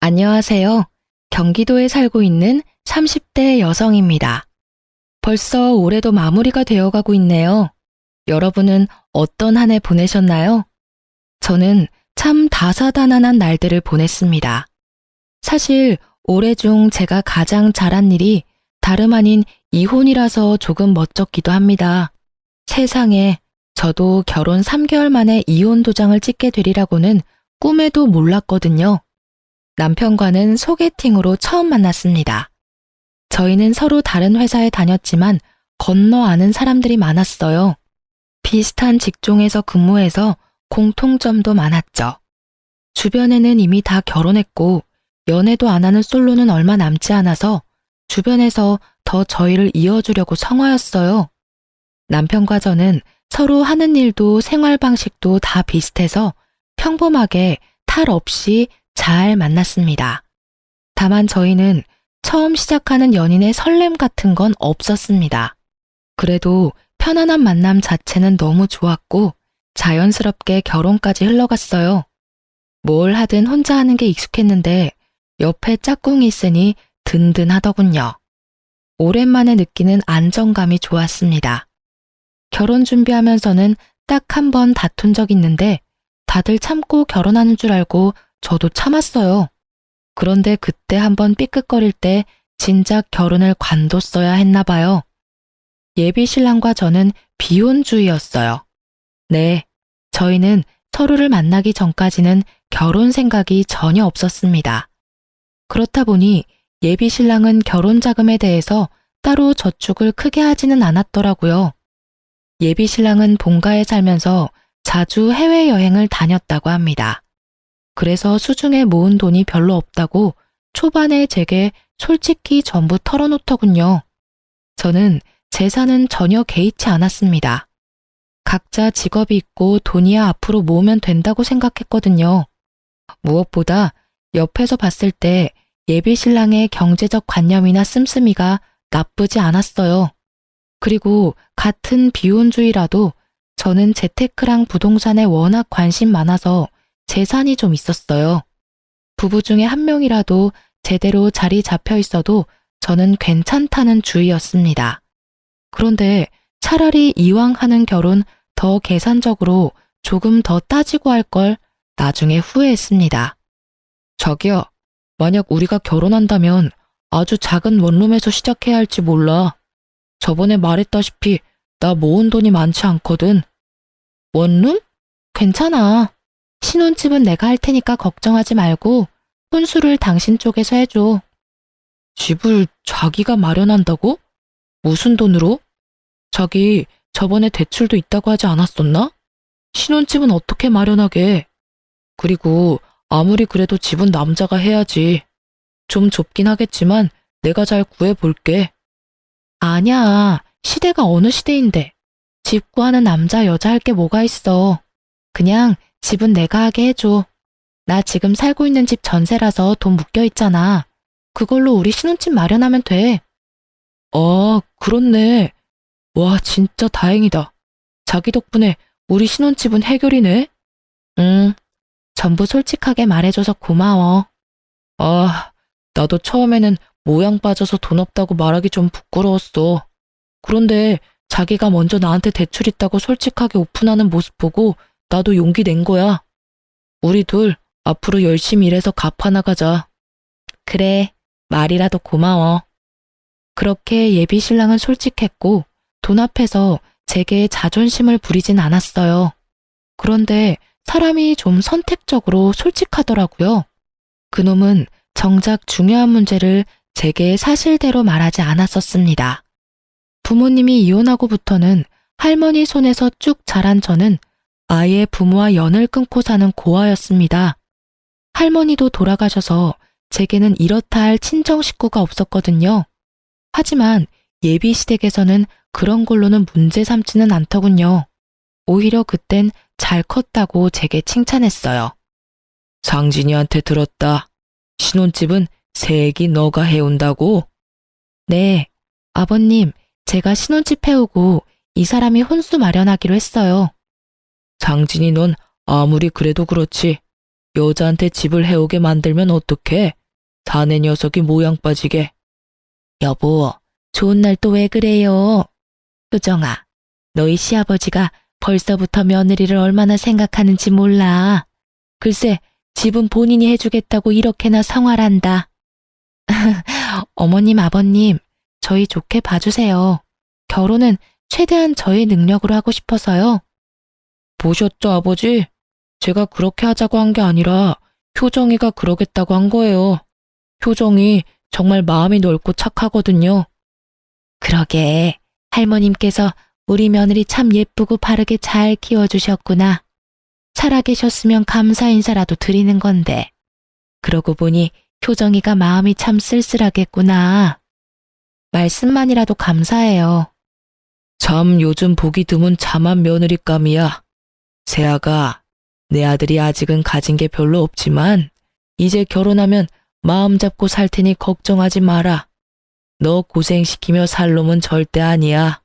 안녕하세요. 경기도에 살고 있는 30대 여성입니다. 벌써 올해도 마무리가 되어가고 있네요. 여러분은 어떤 한 해 보내셨나요? 저는 참 다사다난한 날들을 보냈습니다. 사실 올해 중 제가 가장 잘한 일이 다름 아닌 이혼이라서 조금 멋쩍기도 합니다. 세상에, 저도 결혼 3개월 만에 이혼 도장을 찍게 되리라고는 꿈에도 몰랐거든요. 남편과는 소개팅으로 처음 만났습니다. 저희는 서로 다른 회사에 다녔지만 건너 아는 사람들이 많았어요. 비슷한 직종에서 근무해서 공통점도 많았죠. 주변에는 이미 다 결혼했고 연애도 안 하는 솔로는 얼마 남지 않아서 주변에서 더 저희를 이어주려고 성화였어요. 남편과 저는 서로 하는 일도 생활 방식도 다 비슷해서 평범하게 탈 없이 잘 만났습니다. 다만 저희는 처음 시작하는 연인의 설렘 같은 건 없었습니다. 그래도 편안한 만남 자체는 너무 좋았고 자연스럽게 결혼까지 흘러갔어요. 뭘 하든 혼자 하는 게 익숙했는데 옆에 짝꿍이 있으니 든든하더군요. 오랜만에 느끼는 안정감이 좋았습니다. 결혼 준비하면서는 딱 한 번 다툰 적 있는데 다들 참고 결혼하는 줄 알고 저도 참았어요. 그런데 그때 한번 삐끗거릴 때 진작 결혼을 관뒀어야 했나 봐요. 예비 신랑과 저는 비혼주의였어요. 네, 저희는 서로를 만나기 전까지는 결혼 생각이 전혀 없었습니다. 그렇다 보니 예비 신랑은 결혼 자금에 대해서 따로 저축을 크게 하지는 않았더라고요. 예비 신랑은 본가에 살면서 자주 해외여행을 다녔다고 합니다. 그래서 수중에 모은 돈이 별로 없다고 초반에 제게 솔직히 전부 털어놓더군요. 저는 재산은 전혀 개의치 않았습니다. 각자 직업이 있고 돈이야 앞으로 모으면 된다고 생각했거든요. 무엇보다 옆에서 봤을 때 예비 신랑의 경제적 관념이나 씀씀이가 나쁘지 않았어요. 그리고 같은 비혼주의라도 저는 재테크랑 부동산에 워낙 관심 많아서 재산이 좀 있었어요. 부부 중에 한 명이라도 제대로 자리 잡혀 있어도 저는 괜찮다는 주의였습니다. 그런데 차라리 이왕 하는 결혼 더 계산적으로 조금 더 따지고 할 걸 나중에 후회했습니다. 자기야, 만약 우리가 결혼한다면 아주 작은 원룸에서 시작해야 할지 몰라. 저번에 말했다시피 나 모은 돈이 많지 않거든. 원룸? 괜찮아. 신혼집은 내가 할 테니까 걱정하지 말고 혼수를 당신 쪽에서 해줘. 집을 자기가 마련한다고? 무슨 돈으로? 자기 저번에 대출도 있다고 하지 않았었나? 신혼집은 어떻게 마련하게? 그리고 아무리 그래도 집은 남자가 해야지. 좀 좁긴 하겠지만 내가 잘 구해볼게. 아니야. 시대가 어느 시대인데. 집 구하는 남자 여자 할 게 뭐가 있어. 그냥 집은 내가 하게 해줘. 나 지금 살고 있는 집 전세라서 돈 묶여 있잖아. 그걸로 우리 신혼집 마련하면 돼. 아, 그렇네. 와, 진짜 다행이다. 자기 덕분에 우리 신혼집은 해결이네. 응, 전부 솔직하게 말해줘서 고마워. 아, 나도 처음에는 모양 빠져서 돈 없다고 말하기 좀 부끄러웠어. 그런데 자기가 먼저 나한테 대출 있다고 솔직하게 오픈하는 모습 보고 나도 용기 낸 거야. 우리 둘 앞으로 열심히 일해서 갚아나가자. 그래, 말이라도 고마워. 그렇게 예비 신랑은 솔직했고 돈 앞에서 제게 자존심을 부리진 않았어요. 그런데 사람이 좀 선택적으로 솔직하더라고요. 그놈은 정작 중요한 문제를 제게 사실대로 말하지 않았었습니다. 부모님이 이혼하고부터는 할머니 손에서 쭉 자란 저는 아예 부모와 연을 끊고 사는 고아였습니다. 할머니도 돌아가셔서 제게는 이렇다 할 친정 식구가 없었거든요. 하지만 예비 시댁에서는 그런 걸로는 문제 삼지는 않더군요. 오히려 그땐 잘 컸다고 제게 칭찬했어요. 상진이한테 들었다. 신혼집은 새애기 너가 해온다고? 네, 아버님, 제가 신혼집 해오고 이 사람이 혼수 마련하기로 했어요. 상진이 넌 아무리 그래도 그렇지. 여자한테 집을 해오게 만들면 어떡해? 사내 녀석이 모양 빠지게. 여보, 좋은 날 또 왜 그래요? 효정아, 너희 시아버지가 벌써부터 며느리를 얼마나 생각하는지 몰라. 글쎄, 집은 본인이 해주겠다고 이렇게나 성활한다. 어머님, 아버님, 저희 좋게 봐주세요. 결혼은 최대한 저의 능력으로 하고 싶어서요. 보셨죠, 아버지? 제가 그렇게 하자고 한 게 아니라 효정이가 그러겠다고 한 거예요. 효정이 정말 마음이 넓고 착하거든요. 그러게, 할머님께서 우리 며느리 참 예쁘고 바르게 잘 키워주셨구나. 살아계셨으면 감사 인사라도 드리는 건데. 그러고 보니 효정이가 마음이 참 쓸쓸하겠구나. 말씀만이라도 감사해요. 참 요즘 보기 드문 참한 며느리감이야. 세아가, 내 아들이 아직은 가진 게 별로 없지만 이제 결혼하면 마음 잡고 살 테니 걱정하지 마라. 너 고생시키며 살 놈은 절대 아니야.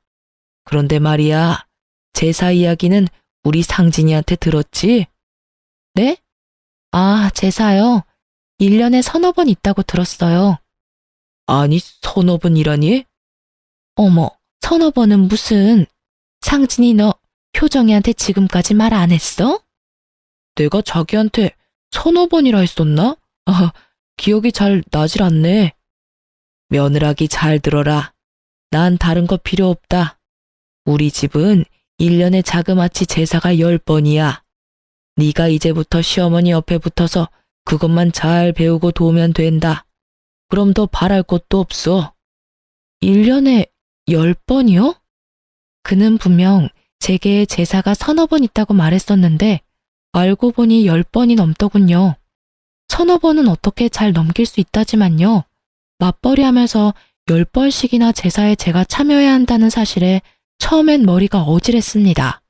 그런데 말이야, 제사 이야기는 우리 상진이한테 들었지? 네? 아, 제사요? 1년에 서너 번 있다고 들었어요. 아니, 서너 번이라니? 어머, 서너 번은 무슨. 상진이 너 효정이한테 지금까지 말 안 했어? 내가 자기한테 서너 번이라 했었나? 아, 기억이 잘 나질 않네. 며느라기 잘 들어라. 난 다른 거 필요 없다. 우리 집은 1년에 자그마치 제사가 10번이야. 네가 이제부터 시어머니 옆에 붙어서 그것만 잘 배우고 도우면 된다. 그럼 더 바랄 것도 없어. 1년에 10번이요? 그는 분명 제게 제사가 서너 번 있다고 말했었는데 알고 보니 10번이 넘더군요. 서너 번은 어떻게 잘 넘길 수 있다지만요. 맞벌이 하면서 10번씩이나 제사에 제가 참여해야 한다는 사실에 처음엔 머리가 어질했습니다.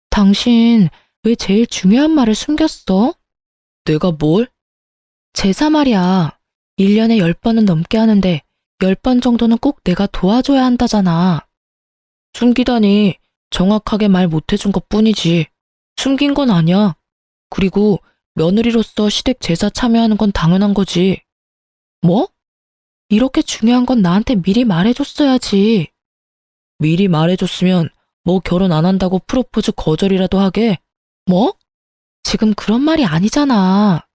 당신 왜 제일 중요한 말을 숨겼어? 내가 뭘? 제사 말이야. 1년에 10번은 넘게 하는데 10번 정도는 꼭 내가 도와줘야 한다잖아. 숨기다니 정확하게 말 못해준 것 뿐이지. 숨긴 건 아니야. 그리고 며느리로서 시댁 제사 참여하는 건 당연한 거지. 뭐? 이렇게 중요한 건 나한테 미리 말해줬어야지. 미리 말해줬으면 뭐 결혼 안 한다고 프로포즈 거절이라도 하게. 뭐? 지금 그런 말이 아니잖아.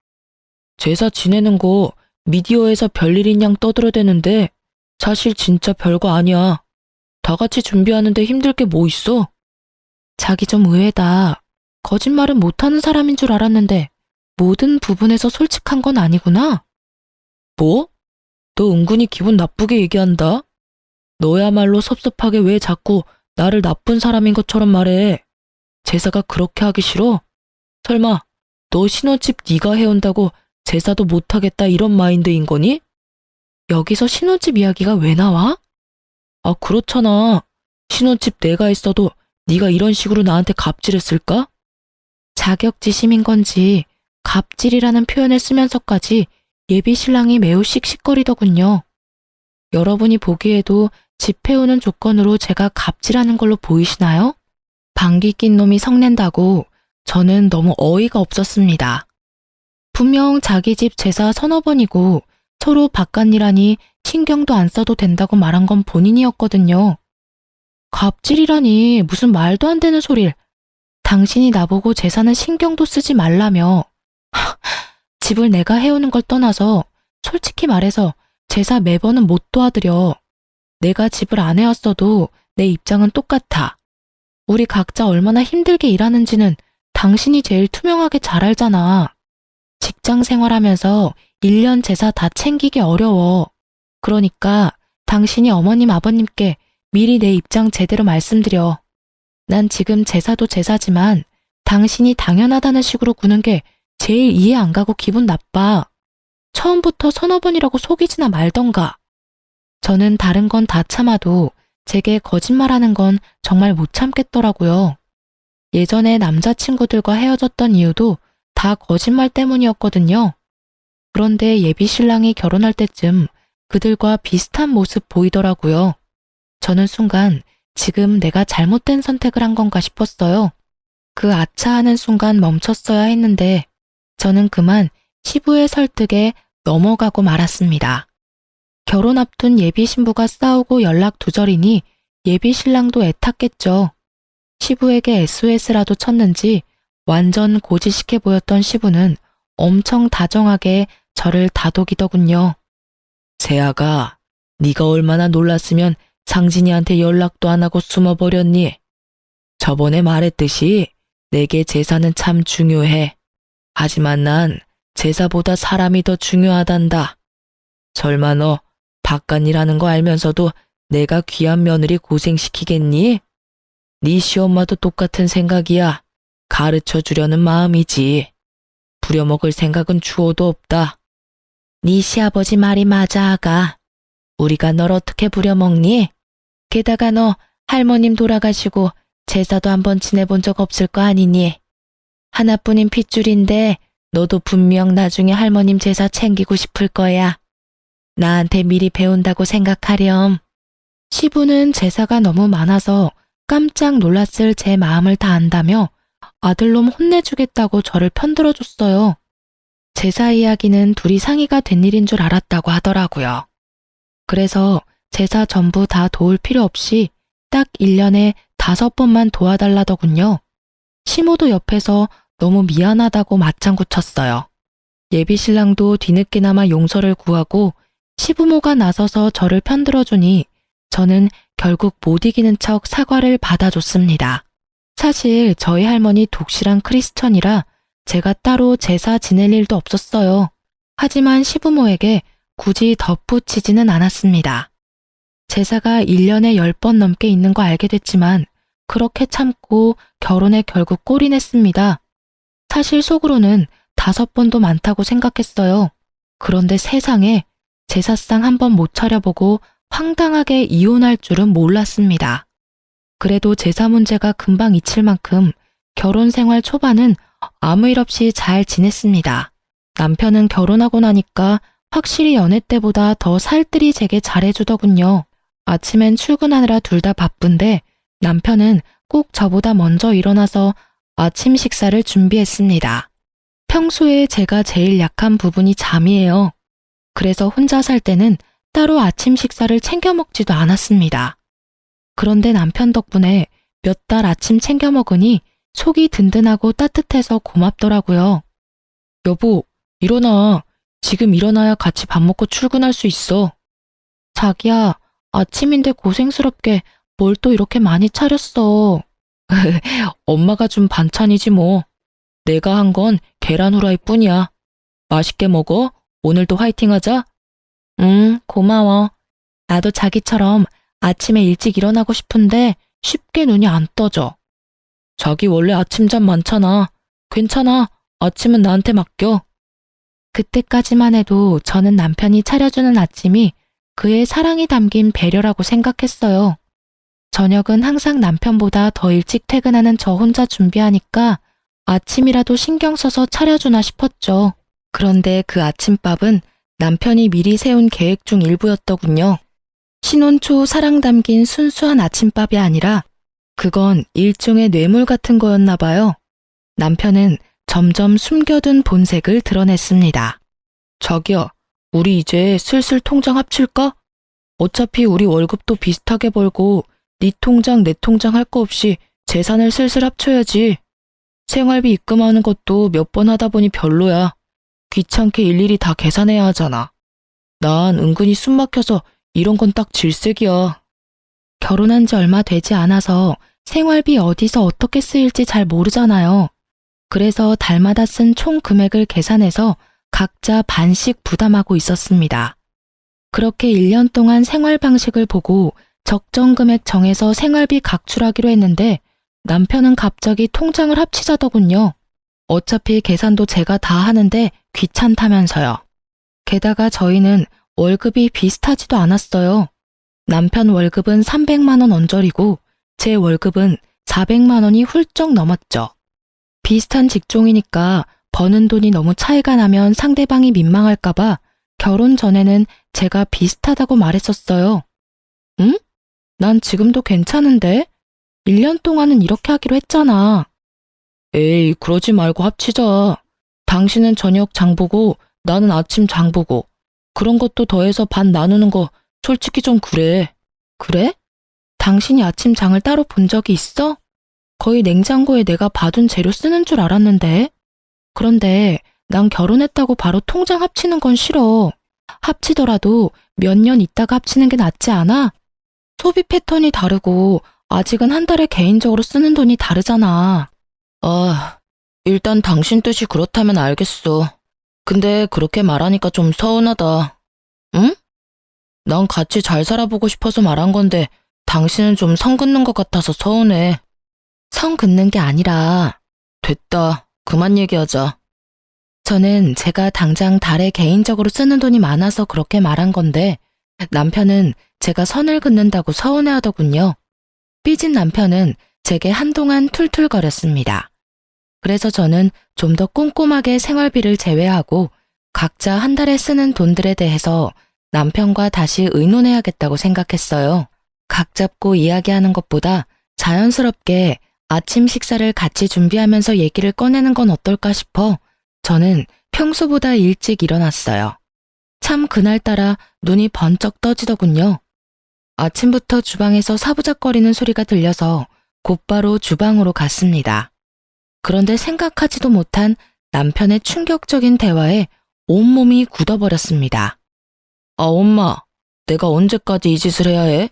제사 지내는 거 미디어에서 별일인 양 떠들어대는데 사실 진짜 별거 아니야. 다 같이 준비하는데 힘들 게 뭐 있어? 자기 좀 의외다. 거짓말은 못하는 사람인 줄 알았는데 모든 부분에서 솔직한 건 아니구나. 뭐? 너 은근히 기분 나쁘게 얘기한다. 너야말로 섭섭하게 왜 자꾸 나를 나쁜 사람인 것처럼 말해. 제사가 그렇게 하기 싫어? 설마 너 신혼집 네가 해온다고 제사도 못하겠다 이런 마인드인 거니? 여기서 신혼집 이야기가 왜 나와? 아, 그렇잖아. 신혼집 내가 있어도 네가 이런 식으로 나한테 갑질했을까? 자격지심인 건지 갑질이라는 표현을 쓰면서까지 예비 신랑이 매우 씩씩거리더군요. 여러분이 보기에도 집 해오는 조건으로 제가 갑질하는 걸로 보이시나요? 방귀 낀 놈이 성낸다고 저는 너무 어이가 없었습니다. 분명 자기 집 제사 서너 번이고 서로 바깥일하니 신경도 안 써도 된다고 말한 건 본인이었거든요. 갑질이라니 무슨 말도 안 되는 소릴. 당신이 나보고 제사는 신경도 쓰지 말라며. 집을 내가 해오는 걸 떠나서 솔직히 말해서 제사 매번은 못 도와드려. 내가 집을 안 해왔어도 내 입장은 똑같아. 우리 각자 얼마나 힘들게 일하는지는 당신이 제일 투명하게 잘 알잖아. 직장 생활하면서 1년 제사 다 챙기기 어려워. 그러니까 당신이 어머님 아버님께 미리 내 입장 제대로 말씀드려. 난 지금 제사도 제사지만 당신이 당연하다는 식으로 구는 게 제일 이해 안 가고 기분 나빠. 처음부터 서너 번이라고 속이지나 말던가. 저는 다른 건 다 참아도 제게 거짓말하는 건 정말 못 참겠더라고요. 예전에 남자친구들과 헤어졌던 이유도 다 거짓말 때문이었거든요. 그런데 예비 신랑이 결혼할 때쯤 그들과 비슷한 모습 보이더라고요. 저는 순간 지금 내가 잘못된 선택을 한 건가 싶었어요. 그 아차하는 순간 멈췄어야 했는데 저는 그만 시부의 설득에 넘어가고 말았습니다. 결혼 앞둔 예비 신부가 싸우고 연락 두절이니 예비 신랑도 애탔겠죠. 시부에게 SOS라도 쳤는지 완전 고지식해 보였던 시부는 엄청 다정하게 저를 다독이더군요. 세아가, 네가 얼마나 놀랐으면 상진이한테 연락도 안 하고 숨어버렸니? 저번에 말했듯이 내게 제사는 참 중요해. 하지만 난 제사보다 사람이 더 중요하단다. 설마 너 바깥일하는 거 알면서도 내가 귀한 며느리 고생시키겠니? 네 시엄마도 똑같은 생각이야. 가르쳐 주려는 마음이지. 부려먹을 생각은 주어도 없다. 네 시아버지 말이 맞아, 아가. 우리가 널 어떻게 부려먹니? 게다가 너 할머님 돌아가시고 제사도 한번 지내본 적 없을 거 아니니? 하나뿐인 핏줄인데 너도 분명 나중에 할머님 제사 챙기고 싶을 거야. 나한테 미리 배운다고 생각하렴. 시부는 제사가 너무 많아서 깜짝 놀랐을 제 마음을 다 안다며 아들놈 혼내주겠다고 저를 편들어줬어요. 제사 이야기는 둘이 상의가 된 일인 줄 알았다고 하더라고요. 그래서 제사 전부 다 도울 필요 없이 딱 1년에 5번만 도와달라더군요. 시모도 옆에서 너무 미안하다고 맞장구 쳤어요. 예비 신랑도 뒤늦게나마 용서를 구하고 시부모가 나서서 저를 편들어주니 저는 결국 못 이기는 척 사과를 받아줬습니다. 사실 저희 할머니 독실한 크리스천이라 제가 따로 제사 지낼 일도 없었어요. 하지만 시부모에게 굳이 덧붙이지는 않았습니다. 제사가 1년에 10번 넘게 있는 거 알게 됐지만 그렇게 참고 결혼에 결국 꼴이 냈습니다. 사실 속으로는 5번도 많다고 생각했어요. 그런데 세상에 제사상 한 번 못 차려보고 황당하게 이혼할 줄은 몰랐습니다. 그래도 제사 문제가 금방 잊힐 만큼 결혼 생활 초반은 아무 일 없이 잘 지냈습니다. 남편은 결혼하고 나니까 확실히 연애 때보다 더 살뜰히 제게 잘해주더군요. 아침엔 출근하느라 둘 다 바쁜데 남편은 꼭 저보다 먼저 일어나서 아침 식사를 준비했습니다. 평소에 제가 제일 약한 부분이 잠이에요. 그래서 혼자 살 때는 따로 아침 식사를 챙겨 먹지도 않았습니다. 그런데 남편 덕분에 몇 달 아침 챙겨 먹으니 속이 든든하고 따뜻해서 고맙더라고요. 여보, 일어나. 지금 일어나야 같이 밥 먹고 출근할 수 있어. 자기야, 아침인데 고생스럽게 뭘 또 이렇게 많이 차렸어. 엄마가 준 반찬이지 뭐. 내가 한 건 계란 후라이 뿐이야. 맛있게 먹어. 오늘도 화이팅하자. 고마워. 나도 자기처럼 아침에 일찍 일어나고 싶은데 쉽게 눈이 안 떠져. 자기 원래 아침잠 많잖아. 괜찮아. 아침은 나한테 맡겨. 그때까지만 해도 저는 남편이 차려주는 아침이 그의 사랑이 담긴 배려라고 생각했어요. 저녁은 항상 남편보다 더 일찍 퇴근하는 저 혼자 준비하니까 아침이라도 신경 써서 차려주나 싶었죠. 그런데 그 아침밥은 남편이 미리 세운 계획 중 일부였더군요. 신혼 초 사랑 담긴 순수한 아침밥이 아니라 그건 일종의 뇌물 같은 거였나 봐요. 남편은 점점 숨겨둔 본색을 드러냈습니다. 자기야, 우리 이제 슬슬 통장 합칠까? 어차피 우리 월급도 비슷하게 벌고 네 통장 내 통장 할 거 없이 재산을 슬슬 합쳐야지. 생활비 입금하는 것도 몇 번 하다 보니 별로야. 귀찮게 일일이 다 계산해야 하잖아. 난 은근히 숨 막혀서 이런 건 딱 질색이야. 결혼한 지 얼마 되지 않아서 생활비 어디서 어떻게 쓰일지 잘 모르잖아요. 그래서 달마다 쓴 총 금액을 계산해서 각자 반씩 부담하고 있었습니다. 그렇게 1년 동안 생활 방식을 보고 적정 금액 정해서 생활비 각출하기로 했는데 남편은 갑자기 통장을 합치자더군요. 어차피 계산도 제가 다 하는데 귀찮다면서요. 게다가 저희는 월급이 비슷하지도 않았어요. 남편 월급은 300만 원 언저리고 제 월급은 400만 원이 훌쩍 넘었죠. 비슷한 직종이니까 버는 돈이 너무 차이가 나면 상대방이 민망할까봐 결혼 전에는 제가 비슷하다고 말했었어요. 응? 난 지금도 괜찮은데? 1년 동안은 이렇게 하기로 했잖아. 에이, 그러지 말고 합치자. 당신은 저녁 장보고 나는 아침 장보고 그런 것도 더해서 반 나누는 거 솔직히 좀 그래. 그래? 당신이 아침 장을 따로 본 적이 있어? 거의 냉장고에 내가 봐둔 재료 쓰는 줄 알았는데. 그런데 난 결혼했다고 바로 통장 합치는 건 싫어. 합치더라도 몇 년 있다가 합치는 게 낫지 않아? 소비 패턴이 다르고 아직은 한 달에 개인적으로 쓰는 돈이 다르잖아. 아, 일단 당신 뜻이 그렇다면 알겠어. 근데 그렇게 말하니까 좀 서운하다. 응? 난 같이 잘 살아보고 싶어서 말한 건데 당신은 좀 선 긋는 것 같아서 서운해. 선 긋는 게 아니라 됐다. 그만 얘기하자. 저는 제가 당장 달에 개인적으로 쓰는 돈이 많아서 그렇게 말한 건데 남편은 제가 선을 긋는다고 서운해하더군요. 삐진 남편은 제게 한동안 툴툴거렸습니다. 그래서 저는 좀 더 꼼꼼하게 생활비를 제외하고 각자 한 달에 쓰는 돈들에 대해서 남편과 다시 의논해야겠다고 생각했어요. 각 잡고 이야기하는 것보다 자연스럽게 아침 식사를 같이 준비하면서 얘기를 꺼내는 건 어떨까 싶어 저는 평소보다 일찍 일어났어요. 참 그날따라 눈이 번쩍 떠지더군요. 아침부터 주방에서 사부작거리는 소리가 들려서 곧바로 주방으로 갔습니다. 그런데 생각하지도 못한 남편의 충격적인 대화에 온몸이 굳어버렸습니다. 아, 엄마, 내가 언제까지 이 짓을 해야 해?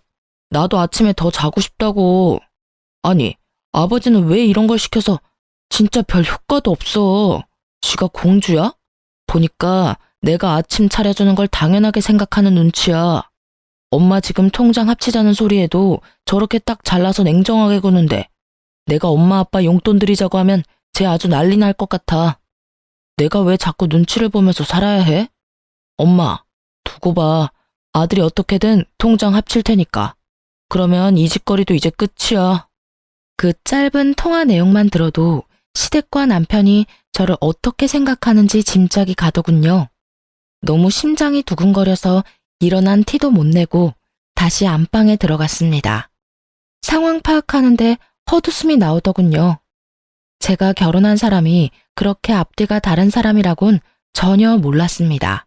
나도 아침에 더 자고 싶다고. 아니, 아버지는 왜 이런 걸 시켜서 진짜 별 효과도 없어. 지가 공주야? 보니까 내가 아침 차려주는 걸 당연하게 생각하는 눈치야. 엄마 지금 통장 합치자는 소리에도 저렇게 딱 잘라서 냉정하게 구는데 내가 엄마 아빠 용돈 드리자고 하면 쟤 아주 난리 날 것 같아. 내가 왜 자꾸 눈치를 보면서 살아야 해? 엄마, 두고 봐. 아들이 어떻게든 통장 합칠 테니까. 그러면 이 짓거리도 이제 끝이야. 그 짧은 통화 내용만 들어도 시댁과 남편이 저를 어떻게 생각하는지 짐작이 가더군요. 너무 심장이 두근거려서 일어난 티도 못 내고 다시 안방에 들어갔습니다. 상황 파악하는데 헛웃음이 나오더군요. 제가 결혼한 사람이 그렇게 앞뒤가 다른 사람이라곤 전혀 몰랐습니다.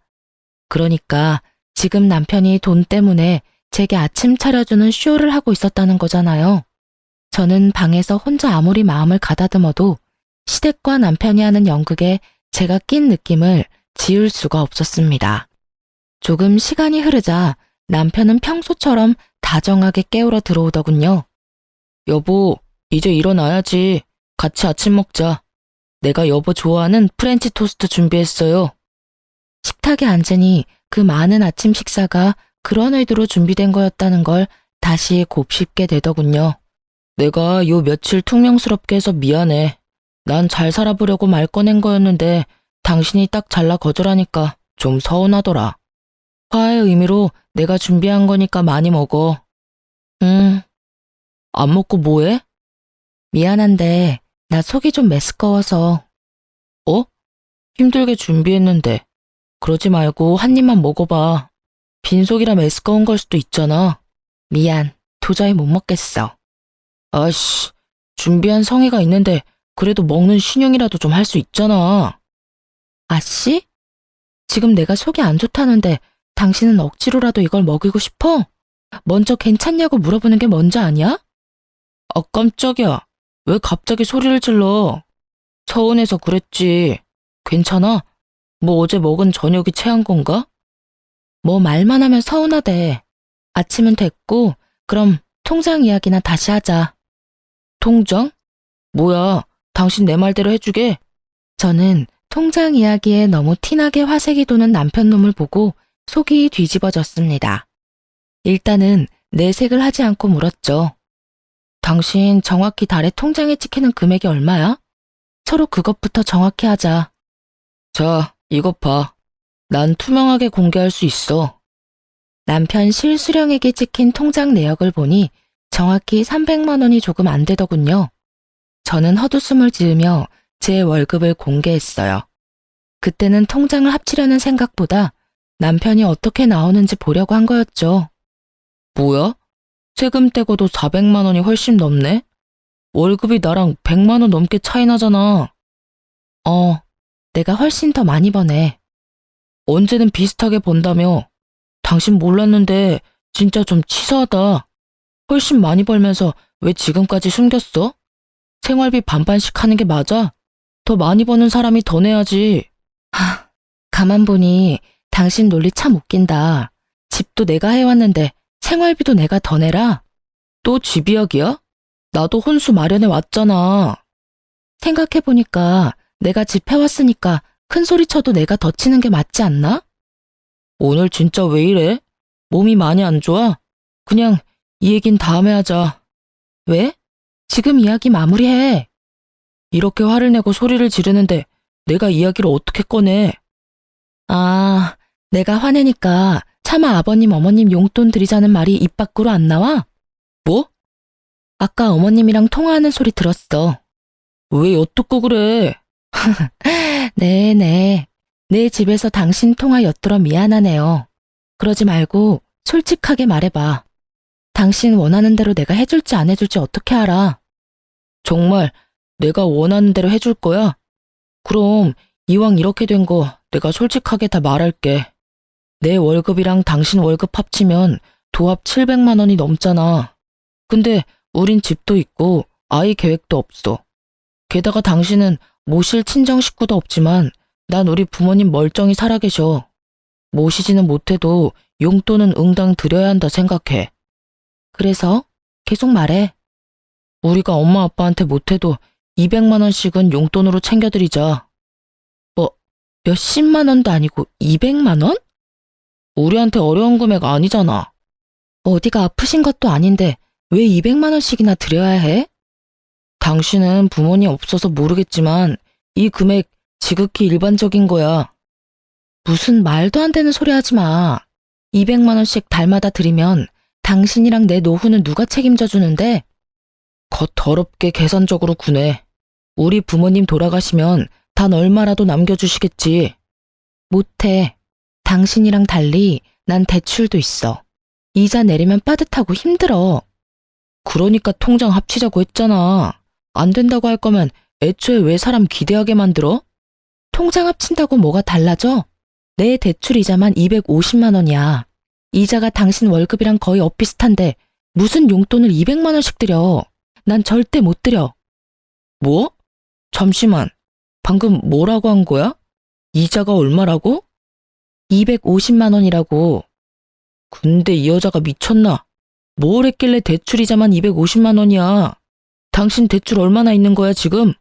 그러니까 지금 남편이 돈 때문에 제게 아침 차려주는 쇼를 하고 있었다는 거잖아요. 저는 방에서 혼자 아무리 마음을 가다듬어도 시댁과 남편이 하는 연극에 제가 낀 느낌을 지울 수가 없었습니다. 조금 시간이 흐르자 남편은 평소처럼 다정하게 깨우러 들어오더군요. 여보, 이제 일어나야지. 같이 아침 먹자. 내가 여보 좋아하는 프렌치 토스트 준비했어요. 식탁에 앉으니 그 많은 아침 식사가 그런 의도로 준비된 거였다는 걸 다시 곱씹게 되더군요. 내가 요 며칠 퉁명스럽게 해서 미안해. 난 잘 살아보려고 말 꺼낸 거였는데 당신이 딱 잘라 거절하니까 좀 서운하더라. 화해의 의미로 내가 준비한 거니까 많이 먹어. 안 먹고 뭐해? 미안한데 나 속이 좀 메스꺼워서. 어? 힘들게 준비했는데. 그러지 말고 한 입만 먹어봐. 빈속이라 메스꺼운 걸 수도 있잖아. 미안, 도저히 못 먹겠어. 아씨, 준비한 성의가 있는데 그래도 먹는 신용이라도 좀 할 수 있잖아. 아씨? 지금 내가 속이 안 좋다는데 당신은 억지로라도 이걸 먹이고 싶어? 먼저 괜찮냐고 물어보는 게 먼저 아니야? 아, 깜짝이야. 왜 갑자기 소리를 질러? 서운해서 그랬지. 괜찮아? 뭐 어제 먹은 저녁이 체한 건가? 뭐 말만 하면 서운하대. 아침은 됐고 그럼 통장 이야기나 다시 하자. 통장? 뭐야, 당신 내 말대로 해주게? 저는 통장 이야기에 너무 티나게 화색이 도는 남편 놈을 보고 속이 뒤집어졌습니다. 일단은 내색을 하지 않고 물었죠. 당신 정확히 달에 통장에 찍히는 금액이 얼마야? 서로 그것부터 정확히 하자. 자, 이것 봐. 난 투명하게 공개할 수 있어. 남편 실수령액이 찍힌 통장 내역을 보니 정확히 300만 원이 조금 안 되더군요. 저는 헛웃음을 지으며 제 월급을 공개했어요. 그때는 통장을 합치려는 생각보다 남편이 어떻게 나오는지 보려고 한 거였죠. 뭐야? 세금 떼고도 400만 원이 훨씬 넘네? 월급이 나랑 100만 원 넘게 차이 나잖아. 내가 훨씬 더 많이 버네. 언제는 비슷하게 번다며. 당신 몰랐는데 진짜 좀 치사하다. 훨씬 많이 벌면서 왜 지금까지 숨겼어? 생활비 반반씩 하는 게 맞아? 더 많이 버는 사람이 더 내야지. 가만 보니 당신 논리 참 웃긴다. 집도 내가 해왔는데 생활비도 내가 더 내라? 또 집 이야기야? 나도 혼수 마련해 왔잖아. 생각해보니까 내가 집 해왔으니까 큰 소리 쳐도 내가 더 치는 게 맞지 않나? 오늘 진짜 왜 이래? 몸이 많이 안 좋아? 그냥 이 얘긴 다음에 하자. 왜? 지금 이야기 마무리해. 이렇게 화를 내고 소리를 지르는데 내가 이야기를 어떻게 꺼내? 아, 내가 화내니까 차마 아버님 어머님 용돈 드리자는 말이 입 밖으로 안 나와? 뭐? 아까 어머님이랑 통화하는 소리 들었어. 왜 엿듣고 그래? 네네. 내 집에서 당신 통화 엿들어 미안하네요. 그러지 말고 솔직하게 말해봐. 당신 원하는 대로 내가 해줄지 안 해줄지 어떻게 알아? 정말 내가 원하는 대로 해줄 거야? 그럼 이왕 이렇게 된 거 내가 솔직하게 다 말할게. 내 월급이랑 당신 월급 합치면 도합 700만 원이 넘잖아. 근데 우린 집도 있고 아이 계획도 없어. 게다가 당신은 모실 친정 식구도 없지만 난 우리 부모님 멀쩡히 살아계셔. 모시지는 못해도 용돈은 응당 드려야 한다 생각해. 그래서 계속 말해. 우리가 엄마 아빠한테 못해도 200만 원씩은 용돈으로 챙겨드리자. 뭐 몇십만 원도 아니고 200만 원? 우리한테 어려운 금액 아니잖아. 어디가 아프신 것도 아닌데 왜 200만 원씩이나 드려야 해? 당신은 부모님 없어서 모르겠지만 이 금액 지극히 일반적인 거야. 무슨 말도 안 되는 소리 하지 마. 200만 원씩 달마다 드리면 당신이랑 내 노후는 누가 책임져 주는데? 겉 더럽게 계산적으로 구네. 우리 부모님 돌아가시면 단 얼마라도 남겨주시겠지. 못해. 당신이랑 달리 난 대출도 있어. 이자 내리면 빠듯하고 힘들어. 그러니까 통장 합치자고 했잖아. 안 된다고 할 거면 애초에 왜 사람 기대하게 만들어? 통장 합친다고 뭐가 달라져? 내 대출 이자만 250만 원이야. 이자가 당신 월급이랑 거의 엇비슷한데 무슨 용돈을 200만 원씩 드려. 난 절대 못 드려. 뭐? 잠시만. 방금 뭐라고 한 거야? 이자가 얼마라고? 250만 원이라고. 근데 이 여자가 미쳤나? 뭘 했길래 대출 이자만 250만 원이야. 당신 대출 얼마나 있는 거야 지금?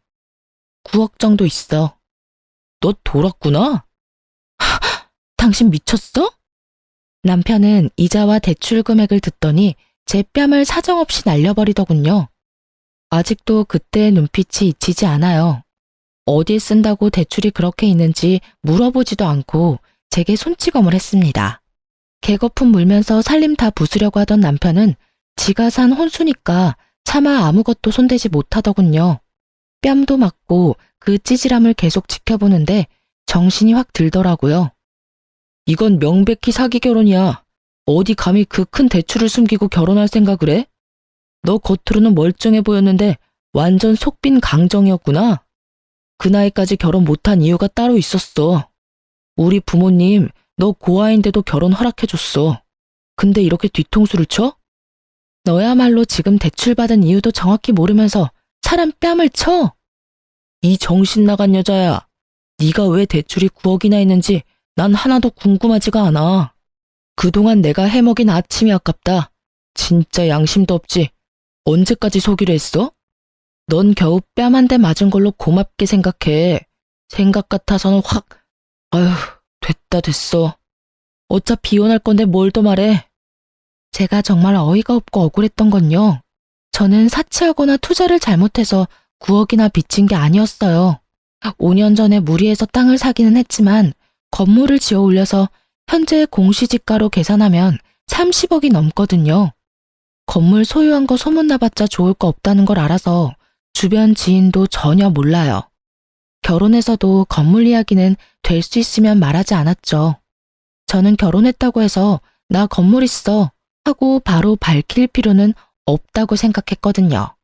9억 정도 있어. 너 돌았구나? 당신 미쳤어? 남편은 이자와 대출 금액을 듣더니 제 뺨을 사정없이 날려버리더군요. 아직도 그때의 눈빛이 잊히지 않아요. 어디에 쓴다고 대출이 그렇게 있는지 물어보지도 않고 제게 손찌검을 했습니다. 개거품 물면서 살림 다 부수려고 하던 남편은 지가 산 혼수니까 차마 아무것도 손대지 못하더군요. 뺨도 맞고 그 찌질함을 계속 지켜보는데 정신이 확 들더라고요. 이건 명백히 사기 결혼이야. 어디 감히 그 큰 대출을 숨기고 결혼할 생각을 해? 너 겉으로는 멀쩡해 보였는데 완전 속빈 강정이었구나. 그 나이까지 결혼 못한 이유가 따로 있었어. 우리 부모님 너 고아인데도 결혼 허락해줬어. 근데 이렇게 뒤통수를 쳐? 너야말로 지금 대출받은 이유도 정확히 모르면서 사람 뺨을 쳐? 이 정신 나간 여자야. 네가 왜 대출이 9억이나 있는지 난 하나도 궁금하지가 않아. 그동안 내가 해먹인 아침이 아깝다. 진짜 양심도 없지. 언제까지 속이려 했어? 넌 겨우 뺨 한 대 맞은 걸로 고맙게 생각해. 생각 같아서는 확, 아휴, 됐어. 어차피 이혼할 건데 뭘 더 말해. 제가 정말 어이가 없고 억울했던 건요. 저는 사치하거나 투자를 잘못해서 9억이나 빚진 게 아니었어요. 5년 전에 무리해서 땅을 사기는 했지만 건물을 지어 올려서 현재 공시지가로 계산하면 30억이 넘거든요. 건물 소유한 거 소문나봤자 좋을 거 없다는 걸 알아서 주변 지인도 전혀 몰라요. 결혼해서도 건물 이야기는 될 수 있으면 말하지 않았죠. 저는 결혼했다고 해서 나 건물 있어 하고 바로 밝힐 필요는 없다고 생각했거든요.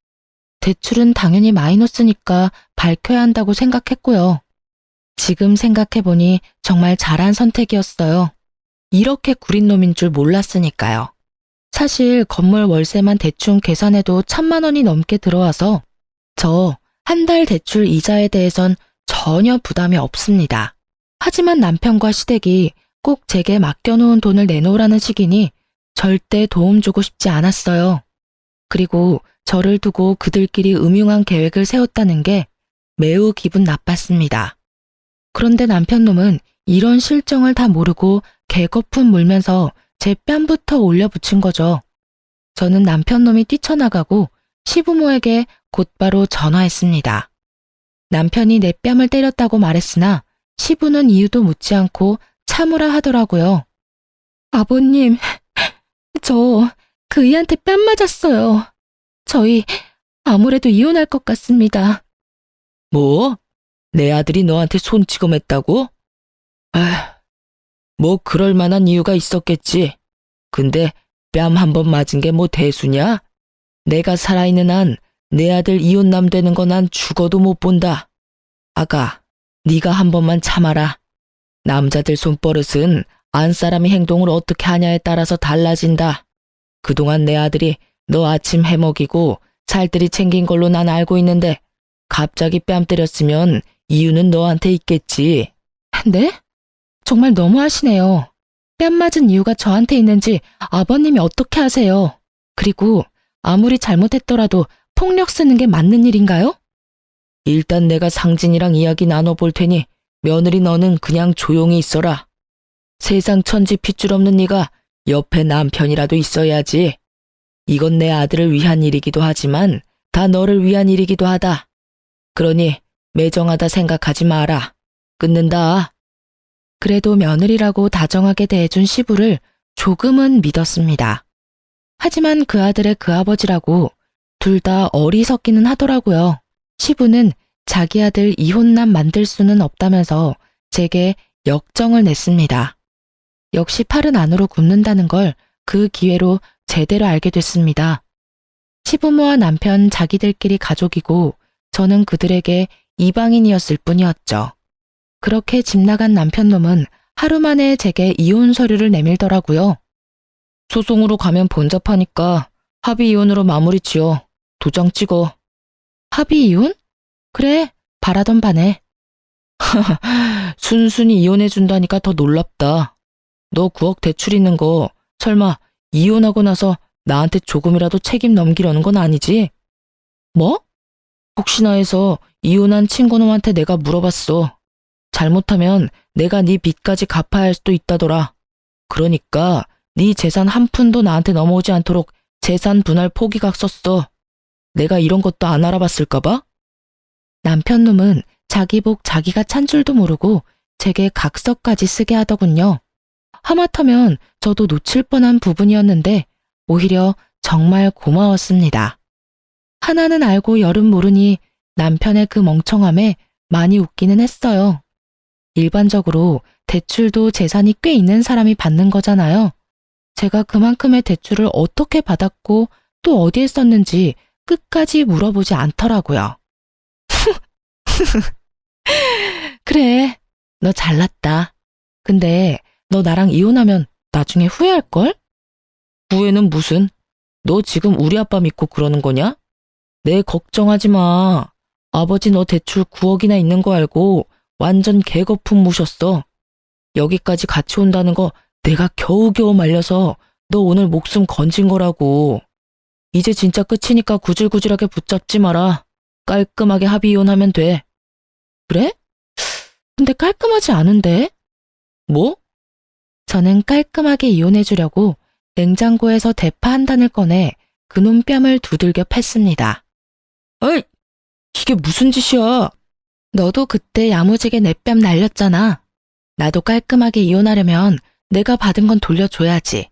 대출은 당연히 마이너스니까 밝혀야 한다고 생각했고요. 지금 생각해보니 정말 잘한 선택이었어요. 이렇게 구린 놈인 줄 몰랐으니까요. 사실 건물 월세만 대충 계산해도 1,000만 원이 넘게 들어와서 저 한 달 대출 이자에 대해선 전혀 부담이 없습니다. 하지만 남편과 시댁이 꼭 제게 맡겨놓은 돈을 내놓으라는 식이니 절대 도움 주고 싶지 않았어요. 그리고 저를 두고 그들끼리 음흉한 계획을 세웠다는 게 매우 기분 나빴습니다. 그런데 남편 놈은 이런 실정을 다 모르고 개거품 물면서 제 뺨부터 올려붙인 거죠. 저는 남편 놈이 뛰쳐나가고 시부모에게 곧바로 전화했습니다. 남편이 내 뺨을 때렸다고 말했으나 시부는 이유도 묻지 않고 참으라 하더라고요. 아버님, 저 그이한테 뺨 맞았어요. 저희 아무래도 이혼할 것 같습니다. 뭐? 내 아들이 너한테 손찌검했다고? 뭐 그럴 만한 이유가 있었겠지. 근데 뺨 한 번 맞은 게 뭐 대수냐? 내가 살아있는 한 내 아들 이혼남 되는 거 난 죽어도 못 본다. 아가, 네가 한 번만 참아라. 남자들 손버릇은 안 사람이 행동을 어떻게 하냐에 따라서 달라진다. 그동안 내 아들이 너 아침 해먹이고 살뜰히 챙긴 걸로 난 알고 있는데 갑자기 뺨 때렸으면 이유는 너한테 있겠지. 네? 정말 너무하시네요. 뺨 맞은 이유가 저한테 있는지 아버님이 어떻게 아세요? 그리고 아무리 잘못했더라도 폭력 쓰는 게 맞는 일인가요? 일단 내가 상진이랑 이야기 나눠볼 테니 며느리 너는 그냥 조용히 있어라. 세상 천지 핏줄 없는 네가 옆에 남편이라도 있어야지. 이건 내 아들을 위한 일이기도 하지만 다 너를 위한 일이기도 하다. 그러니 매정하다 생각하지 마라. 끊는다. 그래도 며느리라고 다정하게 대해준 시부를 조금은 믿었습니다. 하지만 그 아들의 그 아버지라고 둘 다 어리석기는 하더라고요. 시부는 자기 아들 이혼남 만들 수는 없다면서 제게 역정을 냈습니다. 역시 팔은 안으로 굽는다는 걸 그 기회로 제대로 알게 됐습니다. 시부모와 남편 자기들끼리 가족이고 저는 그들에게 이방인이었을 뿐이었죠. 그렇게 집 나간 남편놈은 하루 만에 제게 이혼 서류를 내밀더라고요. 소송으로 가면 번잡하니까 합의 이혼으로 마무리 지어. 도장 찍어. 합의 이혼? 그래, 바라던 바네. 순순히 이혼해준다니까 더 놀랍다. 너 9억 대출 있는 거 설마 이혼하고 나서 나한테 조금이라도 책임 넘기려는 건 아니지? 뭐? 혹시나 해서 이혼한 친구놈한테 내가 물어봤어. 잘못하면 내가 네 빚까지 갚아야 할 수도 있다더라. 그러니까 네 재산 한 푼도 나한테 넘어오지 않도록 재산 분할 포기각 썼어. 내가 이런 것도 안 알아봤을까봐? 남편놈은 자기 복 자기가 찬 줄도 모르고 제게 각서까지 쓰게 하더군요. 하마터면 저도 놓칠 뻔한 부분이었는데 오히려 정말 고마웠습니다. 하나는 알고 열은 모르니 남편의 그 멍청함에 많이 웃기는 했어요. 일반적으로 대출도 재산이 꽤 있는 사람이 받는 거잖아요. 제가 그만큼의 대출을 어떻게 받았고 또 어디에 썼는지 끝까지 물어보지 않더라고요. 그래, 너 잘났다. 근데 너 나랑 이혼하면 나중에 후회할걸? 후회는 무슨? 너 지금 우리 아빠 믿고 그러는 거냐? 내 걱정하지 마. 아버지 너 대출 9억이나 있는 거 알고 완전 개거품 무셨어. 여기까지 같이 온다는 거 내가 겨우겨우 말려서 너 오늘 목숨 건진 거라고. 이제 진짜 끝이니까 구질구질하게 붙잡지 마라. 깔끔하게 합의 이혼하면 돼. 그래? 근데 깔끔하지 않은데? 뭐? 저는 깔끔하게 이혼해주려고 냉장고에서 대파 한 단을 꺼내 그놈 뺨을 두들겨 팼습니다. 어이, 이게 무슨 짓이야? 너도 그때 야무지게 내 뺨 날렸잖아. 나도 깔끔하게 이혼하려면 내가 받은 건 돌려줘야지.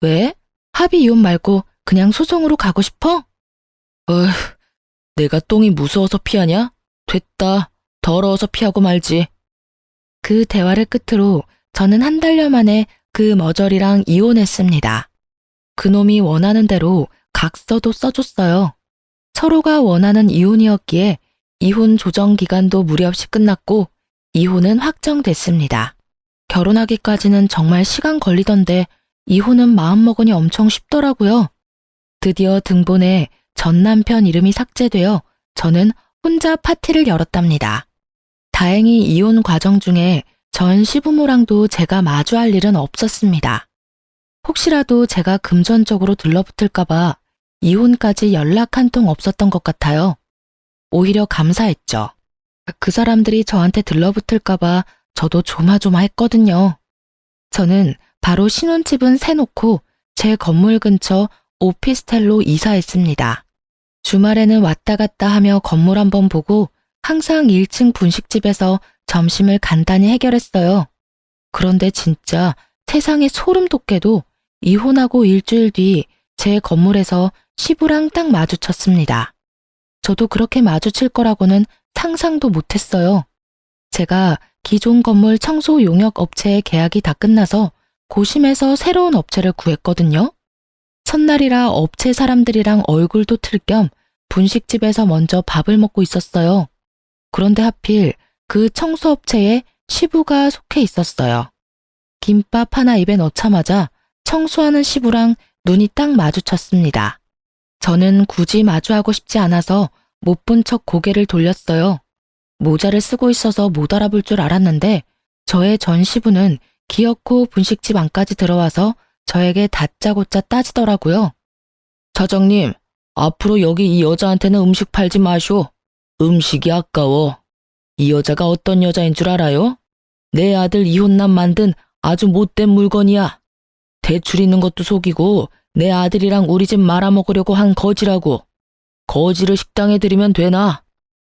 왜? 합의 이혼 말고 그냥 소송으로 가고 싶어? 어휴, 내가 똥이 무서워서 피하냐? 됐다. 더러워서 피하고 말지. 그 대화를 끝으로 저는 한 달여 만에 그 머저리랑 이혼했습니다. 그놈이 원하는 대로 각서도 써줬어요. 서로가 원하는 이혼이었기에 이혼 조정 기간도 무리 없이 끝났고 이혼은 확정됐습니다. 결혼하기까지는 정말 시간 걸리던데 이혼은 마음먹으니 엄청 쉽더라고요. 드디어 등본에 전 남편 이름이 삭제되어 저는 혼자 파티를 열었답니다. 다행히 이혼 과정 중에 전 시부모랑도 제가 마주할 일은 없었습니다. 혹시라도 제가 금전적으로 들러붙을까봐 이혼까지 연락 한 통 없었던 것 같아요. 오히려 감사했죠. 그 사람들이 저한테 들러붙을까봐 저도 조마조마했거든요. 저는 바로 신혼집은 세놓고 제 건물 근처 오피스텔로 이사했습니다. 주말에는 왔다 갔다 하며 건물 한번 보고 항상 1층 분식집에서 점심을 간단히 해결했어요. 그런데 진짜 세상에 소름 돋게도 이혼하고 일주일 뒤 제 건물에서 시부랑 딱 마주쳤습니다. 저도 그렇게 마주칠 거라고는 상상도 못했어요. 제가 기존 건물 청소 용역 업체의 계약이 다 끝나서 고심해서 새로운 업체를 구했거든요. 첫날이라 업체 사람들이랑 얼굴도 틀 겸 분식집에서 먼저 밥을 먹고 있었어요. 그런데 하필 그 청소업체에 시부가 속해 있었어요. 김밥 하나 입에 넣자마자 청소하는 시부랑 눈이 딱 마주쳤습니다. 저는 굳이 마주하고 싶지 않아서 못 본 척 고개를 돌렸어요. 모자를 쓰고 있어서 못 알아볼 줄 알았는데 저의 전 시부는 기어코 분식집 안까지 들어와서 저에게 다짜고짜 따지더라고요. 사장님, 앞으로 여기 이 여자한테는 음식 팔지 마쇼. 음식이 아까워. 이 여자가 어떤 여자인 줄 알아요? 내 아들 이혼남 만든 아주 못된 물건이야. 대출 있는 것도 속이고 내 아들이랑 우리 집 말아먹으려고 한 거지라고. 거지를 식당에 들이면 되나?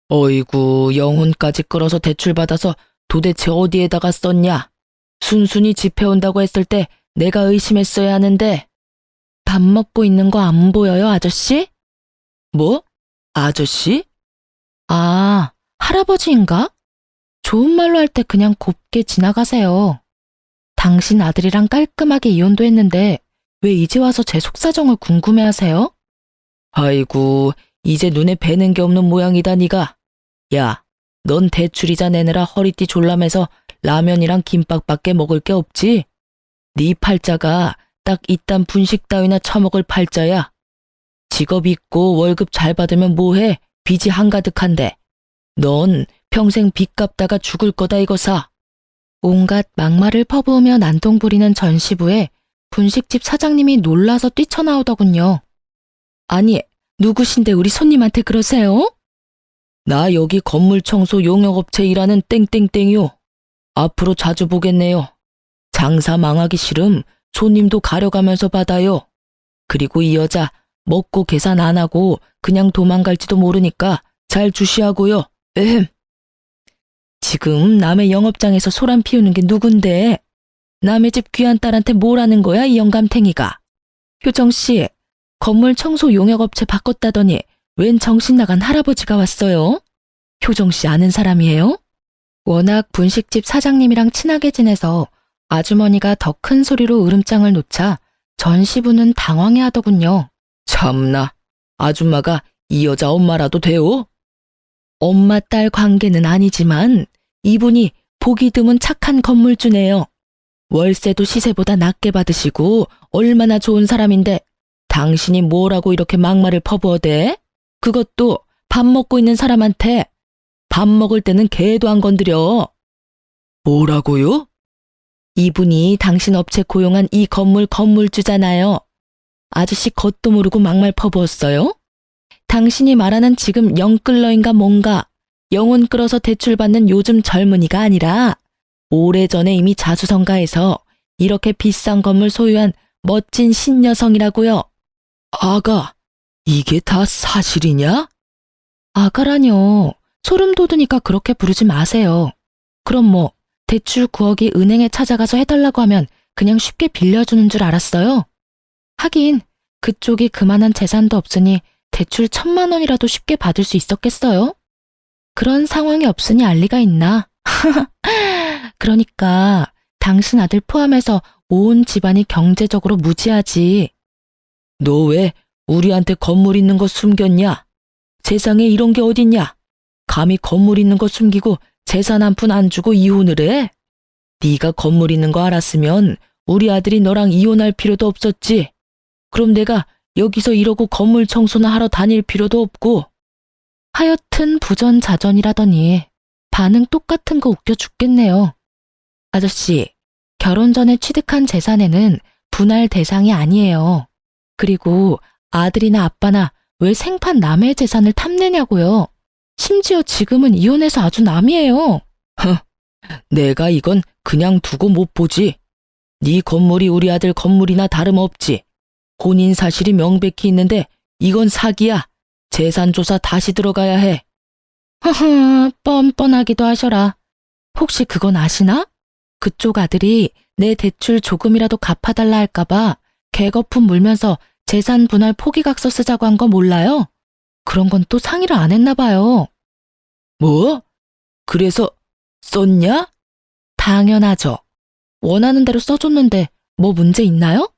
어이구, 영혼까지 끌어서 대출받아서 도대체 어디에다가 썼냐? 순순히 집해온다고 했을 때 내가 의심했어야 하는데. 밥 먹고 있는 거 안 보여요, 아저씨? 뭐? 아저씨? 아, 할아버지인가? 좋은 말로 할 때 그냥 곱게 지나가세요. 당신 아들이랑 깔끔하게 이혼도 했는데 왜 이제 와서 제 속사정을 궁금해하세요? 아이고, 이제 눈에 뵈는 게 없는 모양이다 니가. 야, 넌 대출이자 내느라 허리띠 졸라매서 라면이랑 김밥밖에 먹을 게 없지? 네 팔자가 딱 이딴 분식 따위나 처먹을 팔자야. 직업 있고 월급 잘 받으면 뭐해? 빚이 한가득한데. 넌 평생 빚 갚다가 죽을 거다 이거사. 온갖 막말을 퍼부으며 난동 부리는 전 시부에 분식집 사장님이 놀라서 뛰쳐나오더군요. 아니, 누구신데 우리 손님한테 그러세요? 나 여기 건물 청소 용역업체 일하는 땡땡땡이요. 앞으로 자주 보겠네요. 장사 망하기 싫음 손님도 가려가면서 받아요. 그리고 이 여자 먹고 계산 안 하고 그냥 도망갈지도 모르니까 잘 주시하고요. 지금 남의 영업장에서 소란 피우는 게 누군데? 남의 집 귀한 딸한테 뭘 하는 거야, 이 영감탱이가? 효정씨, 건물 청소 용역업체 바꿨다더니 웬 정신 나간 할아버지가 왔어요? 효정씨 아는 사람이에요? 워낙 분식집 사장님이랑 친하게 지내서 아주머니가 더 큰 소리로 으름장을 놓자 전 시부는 당황해하더군요. 참나, 아줌마가 이 여자 엄마라도 돼요? 엄마 딸 관계는 아니지만 이분이 보기 드문 착한 건물주네요. 월세도 시세보다 낮게 받으시고 얼마나 좋은 사람인데 당신이 뭐라고 이렇게 막말을 퍼부어대? 그것도 밥 먹고 있는 사람한테. 밥 먹을 때는 개도 안 건드려. 뭐라고요? 이분이 당신 업체 고용한 이 건물 건물주잖아요. 아저씨 겉도 모르고 막말 퍼부었어요? 당신이 말하는 지금 영끌러인가 뭔가 영혼 끌어서 대출받는 요즘 젊은이가 아니라 오래전에 이미 자수성가해서 이렇게 비싼 건물 소유한 멋진 신여성이라고요. 아가, 이게 다 사실이냐? 아가라뇨. 소름 돋으니까 그렇게 부르지 마세요. 그럼 뭐 대출 9억이 은행에 찾아가서 해달라고 하면 그냥 쉽게 빌려주는 줄 알았어요? 하긴 그쪽이 그만한 재산도 없으니 대출 1,000만 원이라도 쉽게 받을 수 있었겠어요? 그런 상황이 없으니 알 리가 있나? 그러니까 당신 아들 포함해서 온 집안이 경제적으로 무지하지. 너 왜 우리한테 건물 있는 거 숨겼냐? 세상에 이런 게 어딨냐? 감히 건물 있는 거 숨기고 재산 한 푼 안 주고 이혼을 해? 네가 건물 있는 거 알았으면 우리 아들이 너랑 이혼할 필요도 없었지. 그럼 내가 여기서 이러고 건물 청소나 하러 다닐 필요도 없고. 하여튼 부전자전이라더니 반응 똑같은 거 웃겨 죽겠네요. 아저씨, 결혼 전에 취득한 재산에는 분할 대상이 아니에요. 그리고 아들이나 아빠나 왜 생판 남의 재산을 탐내냐고요. 심지어 지금은 이혼해서 아주 남이에요. 내가 이건 그냥 두고 못 보지. 네 건물이 우리 아들 건물이나 다름없지. 혼인 사실이 명백히 있는데 이건 사기야. 재산 조사 다시 들어가야 해. 뻔뻔하기도 하셔라. 혹시 그건 아시나? 그쪽 아들이 내 대출 조금이라도 갚아달라 할까봐 개거품 물면서 재산 분할 포기각서 쓰자고 한 거 몰라요? 그런 건 또 상의를 안 했나 봐요. 뭐? 그래서 썼냐? 당연하죠. 원하는 대로 써줬는데 뭐 문제 있나요?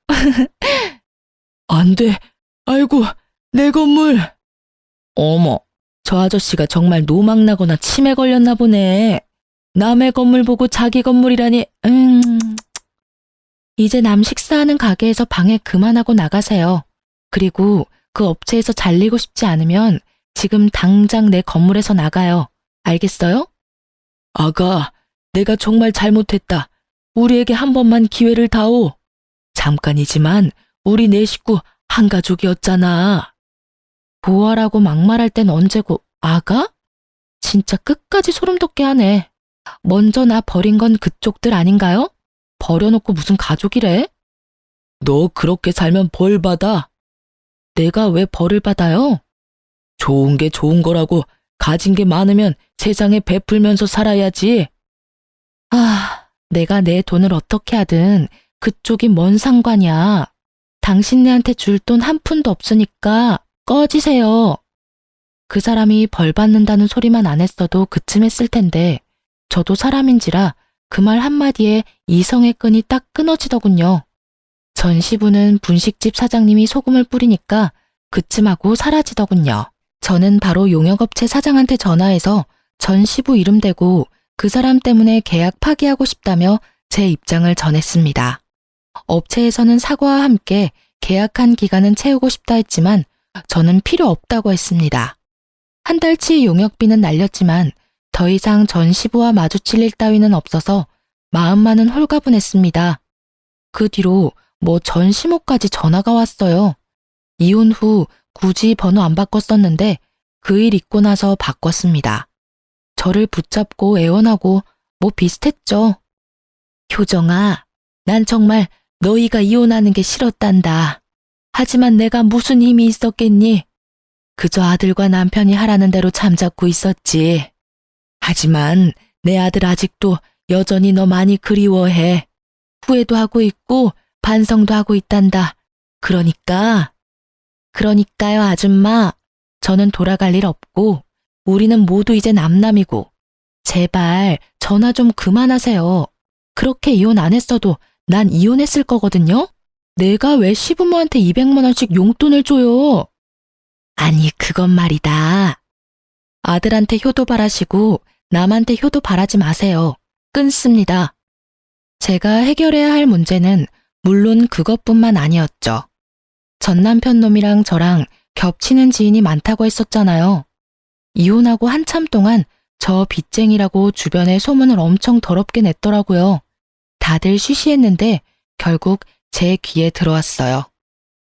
안 돼. 아이고, 내 건물. 어머, 저 아저씨가 정말 노망나거나 치매 걸렸나 보네. 남의 건물 보고 자기 건물이라니. 이제 남 식사하는 가게에서 방해 그만하고 나가세요. 그리고 그 업체에서 잘리고 싶지 않으면 지금 당장 내 건물에서 나가요. 알겠어요? 아가, 내가 정말 잘못했다. 우리에게 한 번만 기회를 다오. 잠깐이지만 우리 네 식구 한 가족이었잖아. 보아라고 막말할 땐 언제고 아가? 진짜 끝까지 소름 돋게 하네. 먼저 나 버린 건 그쪽들 아닌가요? 버려놓고 무슨 가족이래? 너 그렇게 살면 벌 받아. 내가 왜 벌을 받아요? 좋은 게 좋은 거라고. 가진 게 많으면 세상에 베풀면서 살아야지. 내가 내 돈을 어떻게 하든 그쪽이 뭔 상관이야. 당신네한테 줄 돈 한 푼도 없으니까 꺼지세요. 그 사람이 벌 받는다는 소리만 안 했어도 그쯤 했을 텐데 저도 사람인지라 그 말 한마디에 이성의 끈이 딱 끊어지더군요. 전시부는 분식집 사장님이 소금을 뿌리니까 그쯤 하고 사라지더군요. 저는 바로 용역업체 사장한테 전화해서 전시부 이름 대고 그 사람 때문에 계약 파기하고 싶다며 제 입장을 전했습니다. 업체에서는 사과와 함께 계약한 기간은 채우고 싶다 했지만 저는 필요 없다고 했습니다. 한 달치 용역비는 날렸지만 더 이상 전시부와 마주칠 일 따위는 없어서 마음만은 홀가분했습니다. 그 뒤로 뭐 전시모까지 전화가 왔어요. 이혼 후 굳이 번호 안 바꿨었는데 그 일 있고 나서 바꿨습니다. 저를 붙잡고 애원하고 뭐 비슷했죠. 효정아, 난 정말 너희가 이혼하는 게 싫었단다. 하지만 내가 무슨 힘이 있었겠니? 그저 아들과 남편이 하라는 대로 잠자코 있었지. 하지만 내 아들 아직도 여전히 너 많이 그리워해. 후회도 하고 있고 반성도 하고 있단다. 그러니까요, 아줌마. 저는 돌아갈 일 없고 우리는 모두 이제 남남이고 제발 전화 좀 그만하세요. 그렇게 이혼 안 했어도 난 이혼했을 거거든요. 내가 왜 시부모한테 200만 원씩 용돈을 줘요? 아니, 그건 말이다. 아들한테 효도 바라시고 남한테 효도 바라지 마세요. 끊습니다. 제가 해결해야 할 문제는 물론 그것뿐만 아니었죠. 전 남편 놈이랑 저랑 겹치는 지인이 많다고 했었잖아요. 이혼하고 한참 동안 저 빚쟁이라고 주변에 소문을 엄청 더럽게 냈더라고요. 다들 쉬쉬했는데 결국 제 귀에 들어왔어요.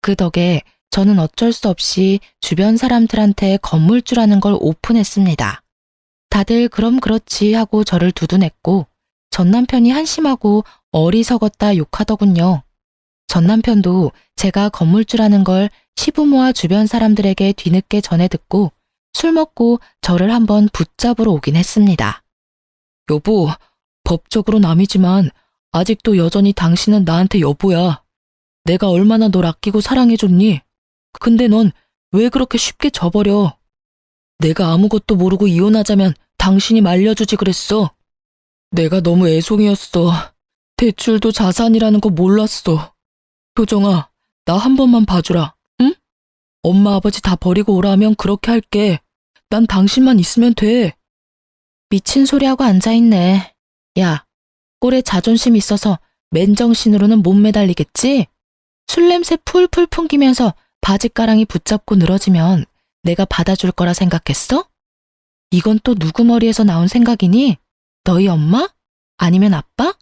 그 덕에 저는 어쩔 수 없이 주변 사람들한테 건물주라는 걸 오픈했습니다. 다들 그럼 그렇지 하고 저를 두둔했고 전 남편이 한심하고 어리석었다 욕하더군요. 전 남편도 제가 건물주라는 걸 시부모와 주변 사람들에게 뒤늦게 전해 듣고 술 먹고 저를 한번 붙잡으러 오긴 했습니다. 여보, 법적으로 남이지만 아직도 여전히 당신은 나한테 여보야. 내가 얼마나 널 아끼고 사랑해줬니? 근데 넌 왜 그렇게 쉽게 져버려? 내가 아무것도 모르고 이혼하자면 당신이 말려주지 그랬어. 내가 너무 애송이었어. 대출도 자산이라는 거 몰랐어. 효정아, 나 한 번만 봐주라, 응? 엄마 아버지 다 버리고 오라 하면 그렇게 할게. 난 당신만 있으면 돼. 미친 소리하고 앉아있네. 야, 꼴에 자존심 있어서 맨정신으로는 못 매달리겠지? 술 냄새 풀풀 풍기면서 바짓가랑이 붙잡고 늘어지면 내가 받아줄 거라 생각했어? 이건 또 누구 머리에서 나온 생각이니? 너희 엄마? 아니면 아빠?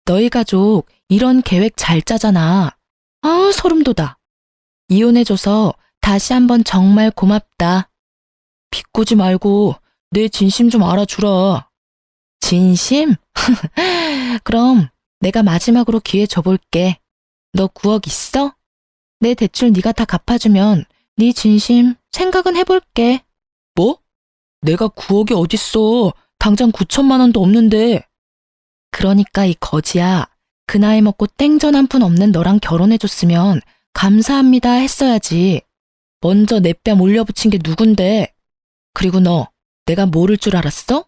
너희 가족 이런 계획 잘 짜잖아. 아, 소름 돋아. 이혼해줘서 다시 한번 정말 고맙다. 비꼬지 말고 내 진심 좀 알아주라. 진심? 그럼 내가 마지막으로 기회 줘볼게. 너 9억 있어? 내 대출 네가 다 갚아주면 네 진심 생각은 해볼게. 뭐? 내가 9억이 어딨어. 당장 9천만 원도 없는데. 그러니까 이 거지야. 그 나이 먹고 땡전 한 푼 없는 너랑 결혼해줬으면 감사합니다 했어야지. 먼저 내 뺨 올려붙인 게 누군데. 그리고 너, 내가 모를 줄 알았어?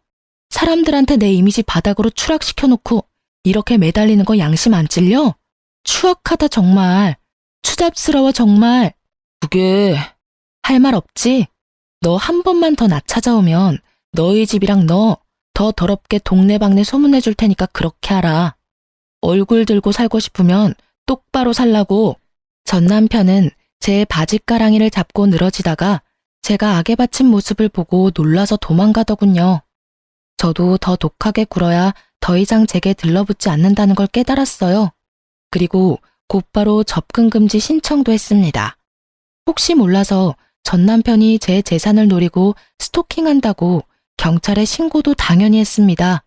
사람들한테 내 이미지 바닥으로 추락시켜놓고 이렇게 매달리는 거 양심 안 찔려? 추악하다 정말. 추잡스러워 정말. 그게 할 말 없지? 너 한 번만 더 나 찾아오면 너희 집이랑 너 더 더럽게 동네방네 소문내줄 테니까 그렇게 하라. 얼굴 들고 살고 싶으면 똑바로 살라고. 전 남편은 제 바짓가랑이를 잡고 늘어지다가 제가 악에 바친 모습을 보고 놀라서 도망가더군요. 저도 더 독하게 굴어야 더 이상 제게 들러붙지 않는다는 걸 깨달았어요. 그리고 곧바로 접근 금지 신청도 했습니다. 혹시 몰라서 전 남편이 제 재산을 노리고 스토킹한다고 경찰에 신고도 당연히 했습니다.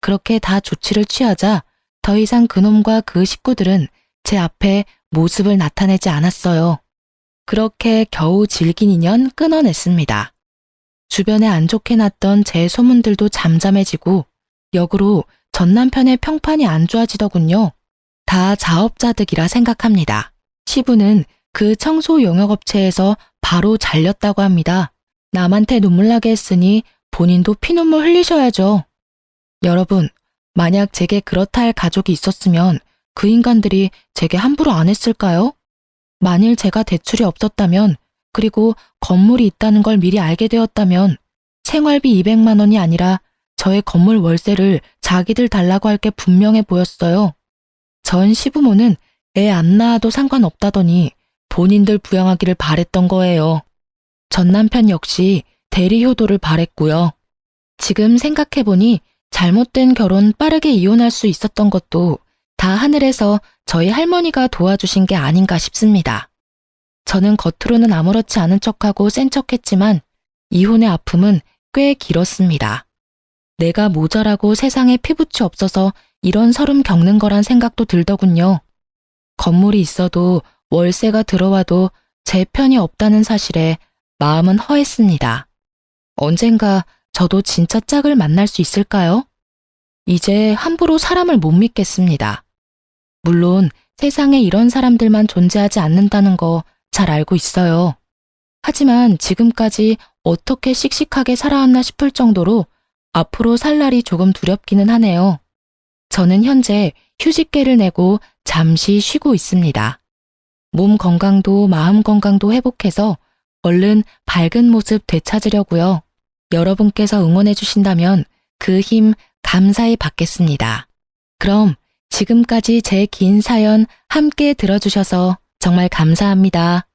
그렇게 다 조치를 취하자 더 이상 그놈과 그 식구들은 제 앞에 모습을 나타내지 않았어요. 그렇게 겨우 질긴 인연 끊어냈습니다. 주변에 안 좋게 났던 제 소문들도 잠잠해지고 역으로 전 남편의 평판이 안 좋아지더군요. 다 자업자득이라 생각합니다. 시부는 그 청소 용역업체에서 바로 잘렸다고 합니다. 남한테 눈물 나게 했으니 본인도 피눈물 흘리셔야죠. 여러분, 만약 제게 그렇다 할 가족이 있었으면 그 인간들이 제게 함부로 안 했을까요? 만일 제가 대출이 없었다면, 그리고 건물이 있다는 걸 미리 알게 되었다면 생활비 200만 원이 아니라 저의 건물 월세를 자기들 달라고 할 게 분명해 보였어요. 전 시부모는 애 안 낳아도 상관없다더니 본인들 부양하기를 바랬던 거예요. 전 남편 역시 대리 효도를 바랬고요. 지금 생각해보니 잘못된 결혼 빠르게 이혼할 수 있었던 것도 다 하늘에서 저희 할머니가 도와주신 게 아닌가 싶습니다. 저는 겉으로는 아무렇지 않은 척하고 센 척했지만 이혼의 아픔은 꽤 길었습니다. 내가 모자라고 세상에 피부치 없어서 이런 서름 겪는 거란 생각도 들더군요. 건물이 있어도 월세가 들어와도 제 편이 없다는 사실에 마음은 허했습니다. 언젠가 저도 진짜 짝을 만날 수 있을까요? 이제 함부로 사람을 못 믿겠습니다. 물론 세상에 이런 사람들만 존재하지 않는다는 거 잘 알고 있어요. 하지만 지금까지 어떻게 씩씩하게 살아왔나 싶을 정도로 앞으로 살 날이 조금 두렵기는 하네요. 저는 현재 휴직계를 내고 잠시 쉬고 있습니다. 몸 건강도 마음 건강도 회복해서 얼른 밝은 모습 되찾으려고요. 여러분께서 응원해 주신다면 그 힘 감사히 받겠습니다. 그럼 지금까지 제 긴 사연 함께 들어주셔서 정말 감사합니다.